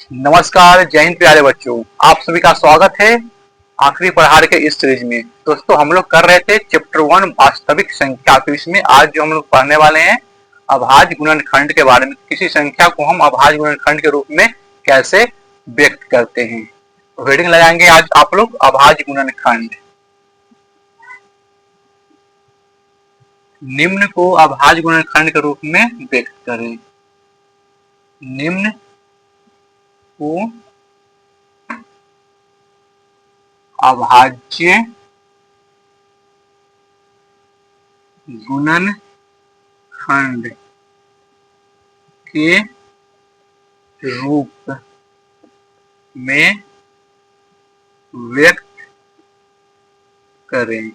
नमस्कार, जय हिंद प्यारे बच्चों। आप सभी का स्वागत है आखिरी पढ़ार के इस सीरीज में। दोस्तों, हम लोग कर रहे थे चैप्टर 1 वास्तविक संख्या। तो इसमें आज जो हम लोग पढ़ने वाले हैं अभाज्य गुणनखंड के बारे में। किसी संख्या को हम अभाज्य गुणनखंड के रूप में कैसे व्यक्त करते हैं। तो हेडिंग लगाएंगे आज आप लोग अभाज्य गुणनखंड। निम्न को अभाज्य गुणनखंड के रूप में व्यक्त करें। निम्न को अभाज्य गुणनखंड के रूप में व्यक्त करें।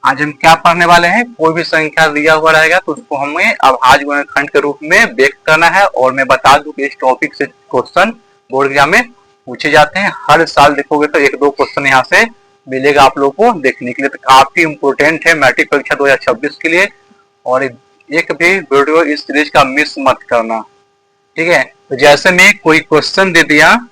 आज हम क्या पढ़ने वाले हैं, कोई भी संख्या दिया हुआ रहेगा तो उसको हमें अभाज्य गुणनखंड के रूप में व्यक्त करना है। और मैं बता दूं कि इस टॉपिक से क्वेश्चन बोर्ड एग्जाम में पूछे जाते हैं। हर साल देखोगे तो एक दो क्वेश्चन यहाँ से मिलेगा आप लोगों को देखने के लिए। तो काफी इंपोर्टेंट है मैट्रिक परीक्षा 2026 के लिए। और एक भी वीडियो इस सीरीज का मिस मत करना, ठीक है। तो जैसे मैं कोई क्वेश्चन दे दिया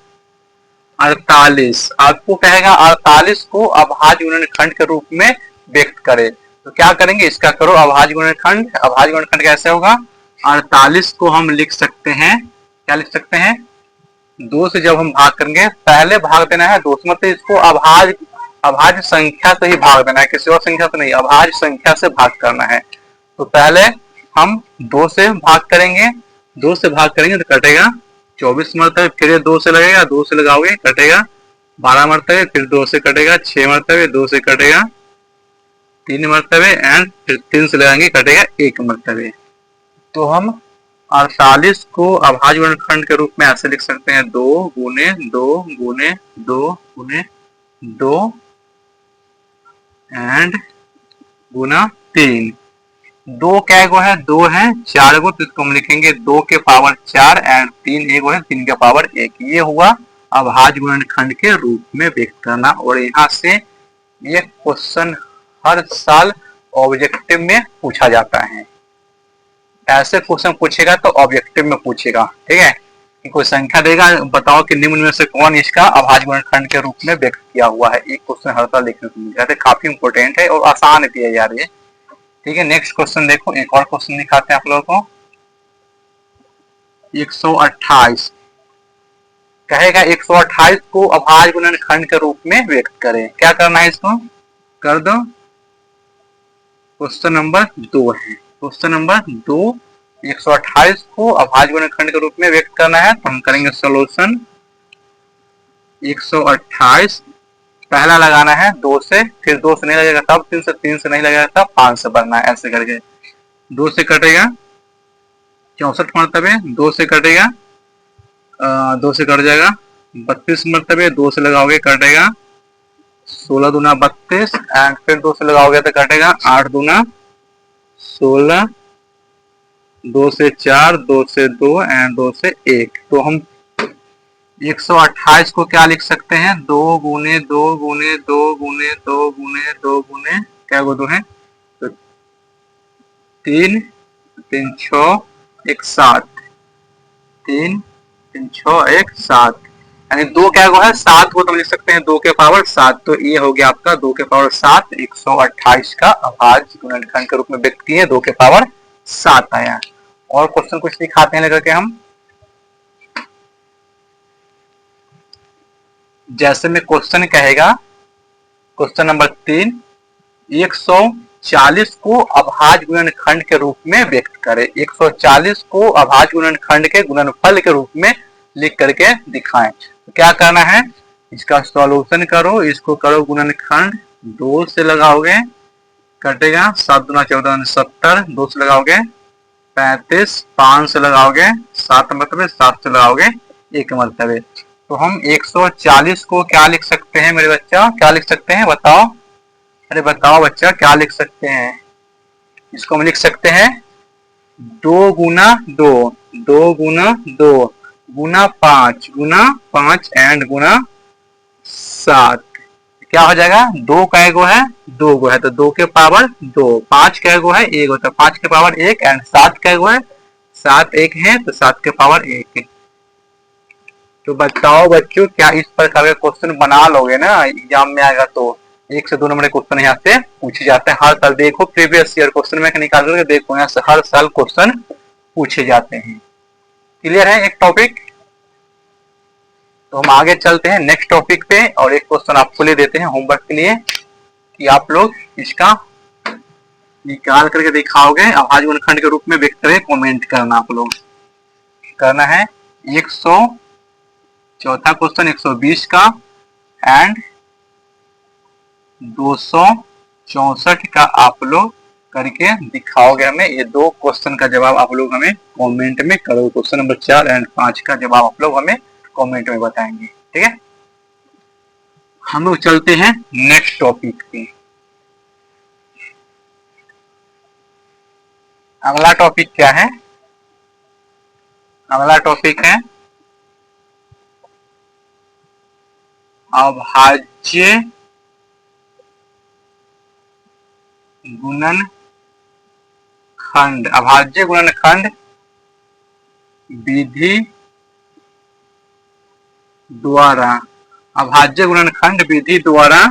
48, आपको कहेगा 48 को अभाज्य गुणनखंड के रूप में व्यक्त करे। तो क्या करेंगे, इसका करो अभाज्य गुणनखंड। अभाज्य गुणनखंड कैसे होगा, 48 को हम लिख सकते हैं, क्या लिख सकते हैं, 2 से जब हम भाग करेंगे, पहले भाग देना है 2 से, मतलब इसको अभाज्य संख्या से ही भाग देना है, किसी और संख्या से नहीं, अभाज्य संख्या से भाग करना है। तो पहले हम 2 से भाग करेंगे, 2 से भाग करेंगे तो कटेगा 24 मरतबे, फिर 2 से लगेगा, 2 से लगाओगे कटेगा 12 मरतबे, फिर 2 से कटेगा 6 मरतबे, 2 से कटेगा 3 मरतबे एंड फिर 3 से लगाएंगे कटेगा 1 मरतबे। तो हम 48 को अभाज्य गुणनखंड के रूप में ऐसे लिख सकते हैं, 2 गुने 2 गुने 2 गुने 2 एंड गुना 3। 2 क्या गो है, 2 है 4 गो, तो इसको हम लिखेंगे 2 के पावर 4 एंड 3 एगो है 3 के पावर 1। ये हुआ अभाज्य गुणनखंड के रूप में व्यक्त करना। और यहाँ से ये क्वेश्चन हर साल ऑब्जेक्टिव में पूछा जाता है। ऐसे क्वेश्चन पूछेगा तो ऑब्जेक्टिव में पूछेगा, ठीक है, कि कोई संख्या देगा, बताओ कि निम्न में से कौन इसका अभाज्य गुणनखंड के रूप में व्यक्त किया हुआ है। एक क्वेश्चन हर साल देखने को मिल जाता है। काफी इंपोर्टेंट है और आसान भी है यार ये, ठीक है। नेक्स्ट क्वेश्चन देखो, एक और क्वेश्चन दिखाते हैं आप लोगों को। 128 कहेगा 128 को अभाज्य गुणनखंड के रूप में व्यक्त करें। क्या करना है, इसको कर दो। क्वेश्चन नंबर 2 है, क्वेश्चन नंबर 2, 128 को अभाज्य गुणनखंड के रूप में व्यक्त करना है। तो हम करेंगे सोल्यूशन। 128 पहला लगाना है 2 से, फिर 2 से नहीं लगेगा तब 3 से, 3 से नहीं लगेगा तब 5 से भरना है, ऐसे करके 2 से कटेगा 64 मरतबे, 2 से कटेगा 2 से कट जाएगा 32 मरतबे, 2 से लगाओगे कटेगा 16 दूना 32 एंड फिर 2 से लगाओगे तो कटेगा 8 दूना 16, 2 से 4, 2 से 2 एंड 2 से 1। तो हम 128 को क्या लिख सकते हैं, 2 गुने 2 गुने 2 गुने 2 गुने 2 गुने क्या गो 2 है, तो 3 3 6 1 7, 3 3 6 1 7, यानी 2 क्या गो है 7 को तो लिख सकते हैं 2 के पावर 7। तो ये हो गया आपका 2 के पावर 7 128 का अभाज्य गुणनखंड के रूप में व्यक्त किए, 2 के पावर 7 आया। और क्वेश्चन कुछ दिखाते हैं लेकर के हम। जैसे में क्वेश्चन कहेगा, क्वेश्चन नंबर 3, 140 को अभाज्य गुणनखंड के रूप में व्यक्त करें। 140 को अभाज्य गुणनखंड के गुणनफल के रूप में लिख करके दिखाएं। तो क्या करना है, इसका सॉल्यूशन करो, इसको करो गुणनखंड, 2 से लगाओगे कटेगा 7 दूना 14 70, 2 से लगाओगे 35, 5 से लगाओगे 7 मरतबे, 7 से लगाओगे 1 मरतबे। तो हम 140 को क्या लिख सकते हैं मेरे बच्चा, क्या लिख सकते हैं बताओ, अरे बताओ बच्चा क्या लिख सकते हैं। इसको हम लिख सकते हैं 2 गुना 2, 2 गुना 2 गुना 5 एंड गुना 7। क्या हो जाएगा, 2 का गो है 2 गो है तो 2 के पावर 2, 5 का गो है 1 होता है 5 के पावर 1 एंड 7 का गो है 7 1 है तो 7 के पावर 1। तो बताओ बच्चों, क्या इस प्रकार का क्वेश्चन बना लोगे ना एग्जाम में आएगा तो? 1 से 2 नंबर के क्वेश्चन यहाँ से पूछे जाते हैं हर साल। देखो प्रीवियस ईयर क्वेश्चन में निकाल करके देखो, यहाँ से हर साल क्वेश्चन पूछे जाते हैं। क्लियर है एक टॉपिक? तो हम आगे चलते हैं नेक्स्ट टॉपिक पे, और एक क्वेश्चन आपको ले देते हैं होमवर्क के लिए कि आप लोग इसका निकाल करके दिखाओगे, अभाज्य गुणनखंड के रूप में व्यक्त करें, कमेंट करना आप लोग करना है। 100 चौथा क्वेश्चन 120 का एंड 264 का आप लोग करके दिखाओगे हमें। ये 2 क्वेश्चन का जवाब आप लोग हमें कमेंट में करो। क्वेश्चन नंबर 4 एंड 5 का जवाब आप लोग हमें कमेंट में बताएंगे, ठीक है। हम लोग चलते हैं नेक्स्ट टॉपिक पे। अगला टॉपिक क्या है? अगला टॉपिक है अभाज्य गुणनखंड। अभाज्य गुणनखंड विधि द्वारा, अभाज्य गुणनखंड विधि द्वारा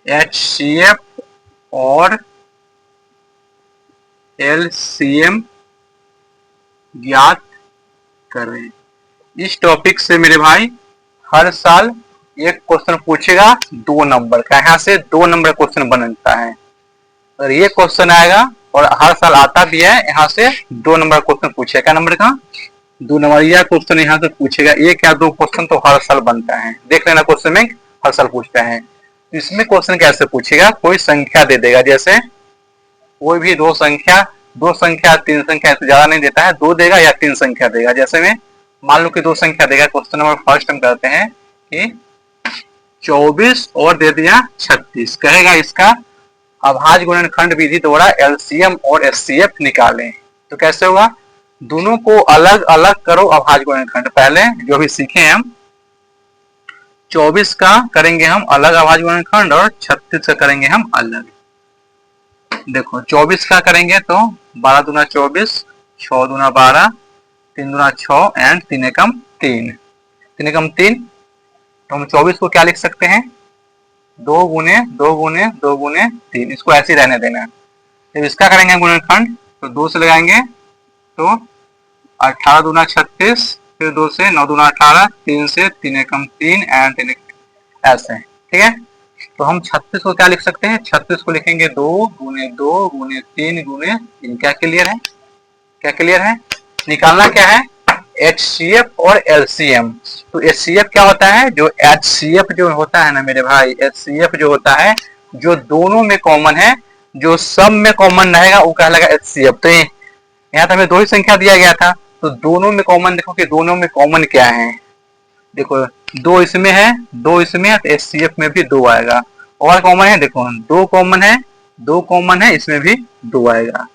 HCF और LCM ज्ञात करें। इस टॉपिक से मेरे भाई हर साल एक क्वेश्चन पूछेगा 2 नंबर का, यहाँ से 2 नंबर क्वेश्चन बनता है। और ये क्वेश्चन आएगा और हर साल आता भी है, यहाँ से 2 नंबर क्वेश्चन पूछेगा। क्या नंबर का? 2 नंबर यह क्वेश्चन यहाँ से पूछेगा। 1 या 2 क्वेश्चन तो हर साल बनता है, देख लेना क्वेश्चन में हर साल पूछता है। इसमें क्वेश्चन कैसे पूछेगा? कोई संख्या दे देगा, जैसे कोई भी 2 संख्या 3 संख्या, तो ज्यादा नहीं देता है, 2 देगा या 3 संख्या देगा। जैसे में मान लो कि 2 संख्या देगा। क्वेश्चन नंबर फर्स्ट हम करते हैं कि 24 और दे दिया 36, कहेगा इसका अभाज्य गुणनखंड विधि द्वारा LCM और HCF निकालें। तो कैसे होगा? दोनों को अलग अलग करो अभाज्य गुणनखंड। पहले जो भी सीखे हम 24 का करेंगे हम अलग अभाज्य गुणनखंड और 36 का करेंगे हम अलग। देखो 24 का करेंगे तो 12 दूना 24, 6 दूना 12, 3 दूना 6 एंड 3 एकम 3, 3 एकम 3। तो हम 24 को क्या लिख सकते हैं? 2 गुने 2 गुने 2 गुने 3, इसको ऐसे ही रहने देना। जब इसका करेंगे गुणनखंड तो 2 से लगाएंगे तो 18 दूना 36, फिर 2 से 9 दूना 18, 3 से 3 एकम 3 एंड 3 ऐसे, ठीक है। तो हम 36 को क्या लिख सकते हैं? 36 को लिखेंगे 2 गुने 2 गुने 3 गुने 3। क्या क्लियर है? क्या क्लियर है? निकालना क्या है? HCF और LCM। तो HCF क्या होता है? जो HCF जो होता है ना मेरे भाई, HCF जो होता है जो दोनों में कॉमन है, जो सब में कॉमन रहेगा वो कहलाएगा HCF। तो यहाँ तो हमें 2 ही संख्या दिया गया था, तो दोनों में कॉमन देखो कि दोनों में कॉमन क्या है। देखो 2 इसमें है, 2 इसमें है, तो HCF में भी 2 आएगा। और कॉमन है, देखो 2 कॉमन है, 2 कॉमन है, इसमें भी 2 आएगा।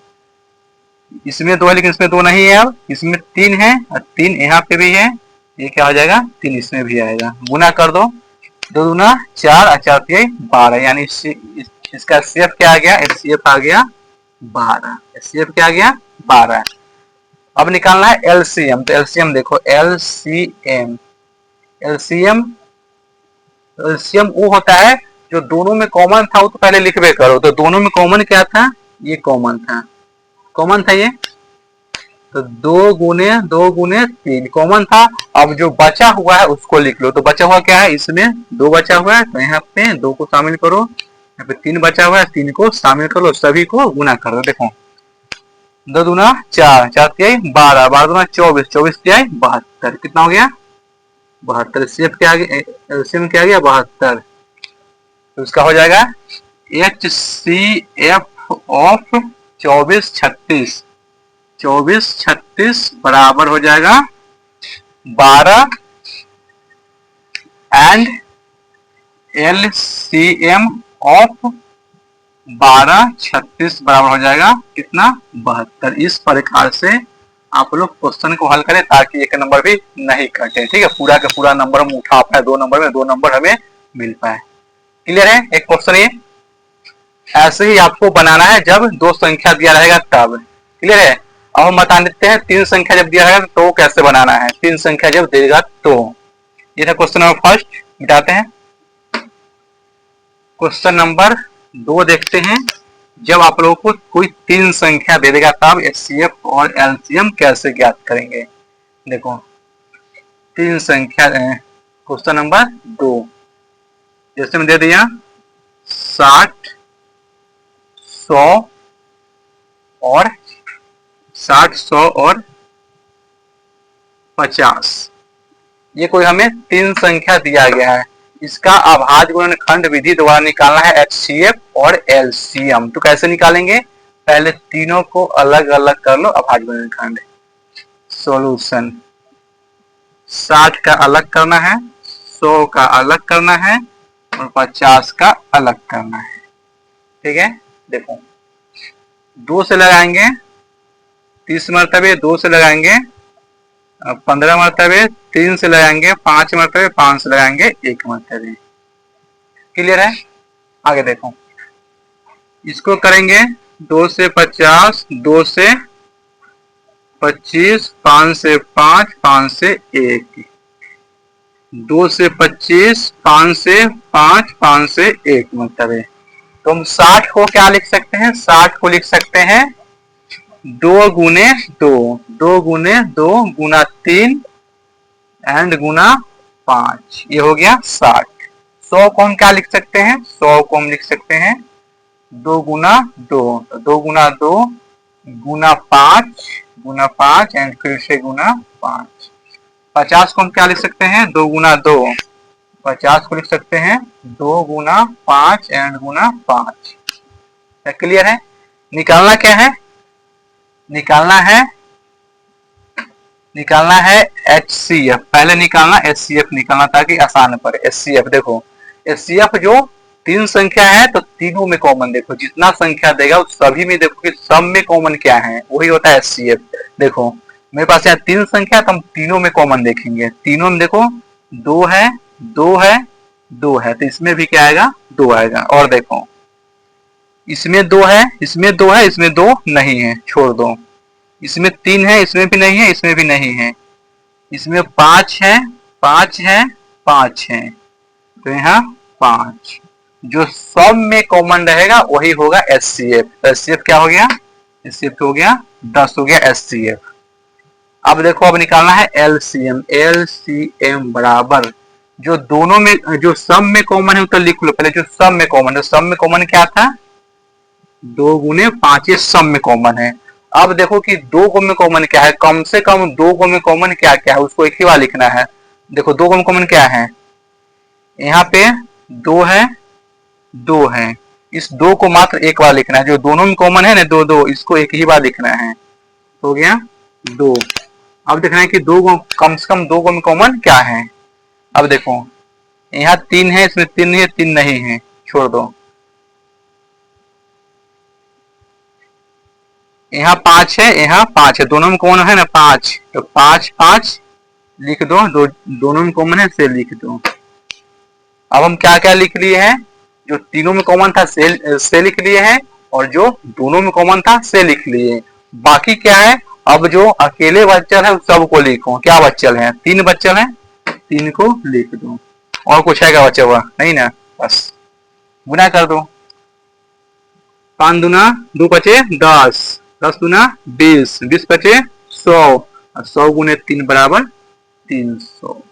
इसमें 2 है लेकिन इसमें 2 नहीं है। अब इसमें 3 है और 3 यहाँ पे भी है, ये क्या हो जाएगा? 3 इसमें भी आएगा। गुना कर दो, 2 दूना 4 और 4 3 12, यानी इसका HCF क्या आ गया? HCF आ गया 12। HCF क्या आ गया? 12। अब निकालना है LCM। तो LCM देखो LCM वो होता है जो दोनों में कॉमन था, वो तो पहले लिखबे करो। तो दोनों में कॉमन क्या था? ये कॉमन था, कॉमन था ये। तो 2 गुने 3 कॉमन था। अब जो बचा हुआ है उसको लिख लो। तो बचा हुआ क्या है? इसमें 2 बचा हुआ है, तो यहाँ पे 2 को शामिल करो। यहाँ पे 3 बचा हुआ है, 3 को शामिल करो, सभी को गुना कर दो। देखो 2 दूना 4, 4 3 12, 12 दूना 24, 24 3 72, कितना हो गया? 72। HCF क्या आ गया? LCM क्या आ गया? 72। तो इसका हो जाएगा HCF ऑफ 24 36, 24 36 बराबर हो जाएगा 12 एंड LCM ऑफ 12 36 बराबर हो जाएगा कितना? 72। इस प्रकार से आप लोग क्वेश्चन को हल करें ताकि एक नंबर भी नहीं कटे, ठीक है। पूरा का पूरा नंबर हम उठा पाए, 2 नंबर में 2 नंबर हमें मिल पाए। क्लियर है? एक क्वेश्चन ये ऐसे ही आपको बनाना है जब 2 संख्या दिया रहेगा तब। क्लियर है? अब हम बता देते हैं तीन संख्या जब दिया है तो कैसे बनाना है, तीन संख्या जब देगा तो। ये था क्वेश्चन नंबर फर्स्ट, मिटाते हैं। क्वेश्चन नंबर 2 देखते हैं। जब आप लोगों को कोई तीन संख्या दे देगा तब एचसीएफ और एलसीएम कैसे ज्ञात करेंगे। देखो तीन संख्या, क्वेश्चन नंबर 2 जैसे मैं दे दिया 60, 100 और 60, 100 और 50, ये कोई हमें तीन संख्या दिया गया है। इसका अभाज्य गुणनखंड विधि द्वारा निकालना है एचसीएफ और एलसीएम। तो कैसे निकालेंगे, पहले तीनों को अलग अलग कर लो अभाज्य गुणनखंड। सॉल्यूशन 60 का अलग करना है, 100 का अलग करना है और 50 का अलग करना है। ठीक है, देखो 2 से लगाएंगे 30 मरतबे, 2 से लगाएंगे 15 मरतबे, 3 से लगाएंगे 5 मरतबे, 5 से लगाएंगे 1 मरतबे। क्लियर है। आगे देखो, इसको करेंगे 2 से 50, 2 से 25, 5 से 5, 5 से 1, 2 से 25, 5 से 5, 5 से 1 मरतबे। तो हम 60 को क्या लिख सकते हैं, 60 को लिख सकते हैं 2 गुने 2, 2 गुने 2 गुना 3 एंड गुना 5, ये हो गया 60। 100 को हम क्या लिख सकते हैं, 100 को हम लिख सकते हैं 2 गुना 2, तो 2 गुना 2 गुना 5 एंड फिर से गुना 5। 50 को हम क्या लिख सकते हैं, 2 गुना 2, 50 को लिख सकते हैं 2 गुना 5 एंड गुना 5। क्लियर है। निकालना क्या है, निकालना है एचसीएफ। पहले निकालना एचसीएफ निकालना ताकि आसान पड़े। एचसीएफ देखो, एचसीएफ जो तीन संख्या है तो तीनों में कॉमन देखो, जितना संख्या देगा उस सभी में देखो कि सब में कॉमन क्या है, वही होता है एचसीएफ। देखो मेरे पास यहाँ तीन संख्या तो हम तीनों में कॉमन देखेंगे। तीनों में देखो 2 है, 2 है, 2 है, तो इसमें भी क्या आएगा, 2 आएगा। और देखो इसमें 2 है, इसमें 2 है, इसमें 2 नहीं है, छोड़ दो। इसमें 3 है, इसमें भी नहीं है, इसमें भी नहीं है। इसमें 5 है, 5 है, 5 है, तो यहाँ 5। जो सब में कॉमन रहेगा वही होगा एचसीएफ। एचसीएफ क्या हो गया, एचसीएफ हो गया 10 हो गया एचसीएफ। अब देखो अब निकालना है एलसीएम। एलसीएम बराबर जो दोनों में, जो सब में कॉमन है तो लिख लो पहले। जो सब में कॉमन है, सब में कॉमन क्या था, 2 गुने 5, ये सब में कॉमन है। अब देखो कि 2 को में कॉमन क्या है, कम से कम 2 को में कॉमन क्या क्या है उसको एक ही बार लिखना है। देखो 2 को में कॉमन क्या है, यहाँ पे 2 है, 2 है, इस 2 को मात्र एक बार लिखना है। जो दोनों में कॉमन है ना 2 2, इसको एक ही बार लिखना है, हो गया 2। अब देखना है कि 2 को कम से कम 2 को में कॉमन क्या है। अब देखो यहाँ 3 है, इसमें 3 नहीं है, 3 नहीं है, छोड़ दो। यहाँ 5 है, यहाँ 5 है, दोनों में कॉमन है ना 5, तो 5 5 लिख दो, दोनों में कॉमन है से लिख दो। अब हम क्या क्या लिख लिए हैं, जो तीनों में कॉमन था से लिख लिए हैं, और जो दोनों में कॉमन था से लिख लिए। बाकी क्या है, अब जो अकेले बच्चल है सबको लिखो। क्या बच्चल है, 3 बच्चल है, 3 को लिख दो। और कुछ है क्या बचा हुआ, नहीं ना, बस गुना कर दो। 5 दूना 2 बचे 10, 10 दूना 20, 20 बचे 100, 100 गुने 3 बराबर 300।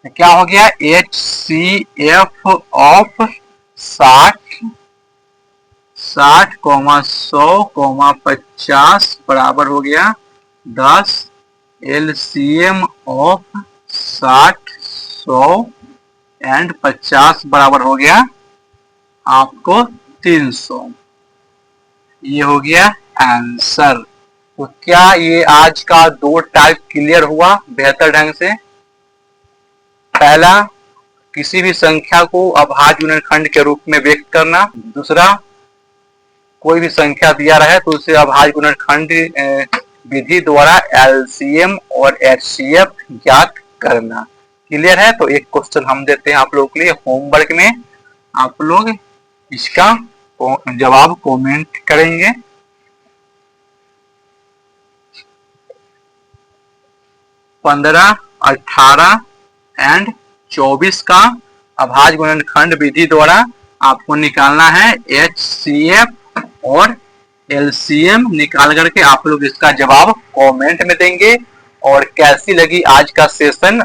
क्या हो गया, एचसीएफ ऑफ 60, 60, 100, 50 बराबर हो गया 10। एलसीएम ऑफ 60, 100 एंड 50 बराबर हो गया आपको 300। ये हो गया आंसर। तो क्या ये आज का 2 टाइप क्लियर हुआ बेहतर ढंग से। पहला, किसी भी संख्या को अभाज्य गुणनखंड के रूप में व्यक्त करना। दूसरा, कोई भी संख्या दिया रहे तो उसे अभाज्य गुणनखंड विधि द्वारा एलसीएम और एचसीएफ ज्ञात करना। क्लियर है। तो एक क्वेश्चन हम देते हैं आप लोगों के लिए होमवर्क में, आप लोग इसका जवाब कमेंट करेंगे। 15, 18 एंड 24 का अभाज्य गुणनखंड विधि द्वारा आपको निकालना है HCF और LCM। निकाल करके आप लोग इसका जवाब कमेंट में देंगे। और कैसी लगी आज का सेशन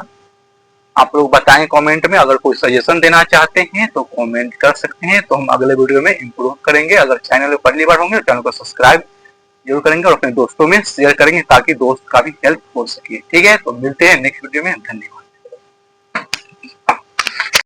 आप लोग बताएं कमेंट में। अगर कोई सजेशन देना चाहते हैं तो कमेंट कर सकते हैं, तो हम अगले वीडियो में इम्प्रूव करेंगे। अगर चैनल में पहली बार होंगे तो चैनल को सब्सक्राइब जरूर करेंगे और अपने दोस्तों में शेयर करेंगे ताकि दोस्त का भी हेल्प हो सके। ठीक है, तो मिलते हैं नेक्स्ट वीडियो में। धन्यवाद।